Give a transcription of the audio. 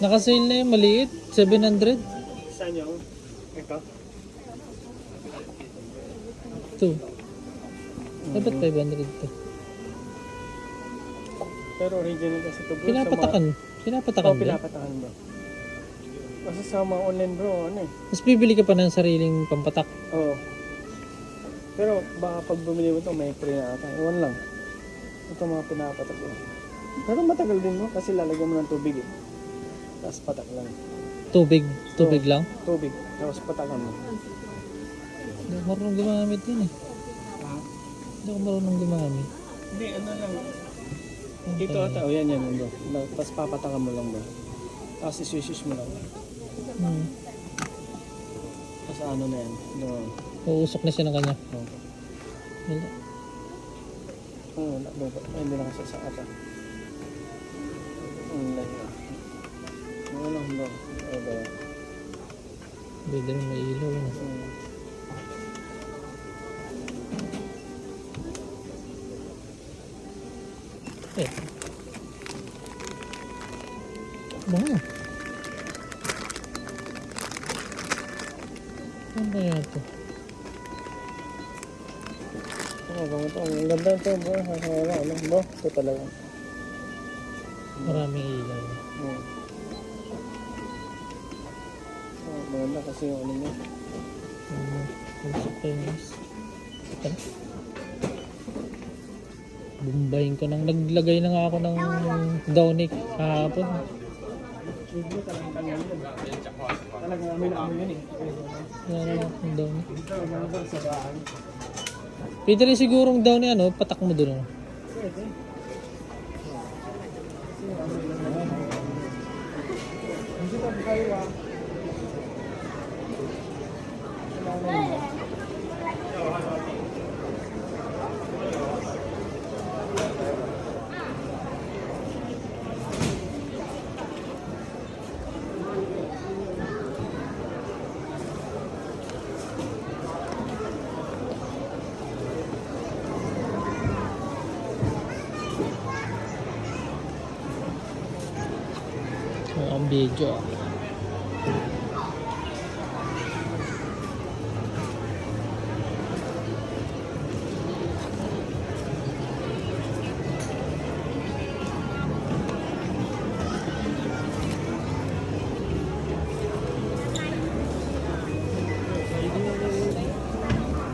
Nakasale na yung maliit. 700. Saan yung? Ito? Ito. Dapat 500 to. Pero original kasi ito bro. Pinapatakan. Pinapatakan Oo, ba? pinapatakan bro. Kasi sa mga online bro, ano eh. Mas bibili ka pa ng sariling pampatak. Oo. Pero baka pag bumili mo ito, may free na ata. Iwan lang. Ito mga pinapatak bro. Pero matagal din mo kasi lalagyan mo ng tubig eh. Tapos patak lang. Tubig. Tubig lang. Tubig. Tapos patakan mo. Hindi ako marunong gumamit yun eh. Hindi ako marunong gumamit. Hindi, ano lang. Dito ata, o yan bro. Tapos papatakan mo lang bro. Tapos isusis mo lang. Tapos ano na yan. No. Uusok na siya ng kanya. Oo. Wala. Oo, hindi na kasi sa ata. Ano lang bro. Pwede rin may ilaw yun. Eh. Mga. Ano ba yan ito? Ang ganda ito bro. Ano bro? Ito talaga. Maraming ilaw. Maganda kasi yung ano niya. Usok pa yung mas. Ito na. Bumbayin ko nang naglagay na nga ako ng downy kahapon. Siguro talagang kanya yun. Talagang amin na amin yun eh. Wala na ako ng downy. Talagang bro sa bahay. Pwede rin sigurong downy ano, patak mo doon. Ano? Pwede. Hindi pa kayo ah. Ang video.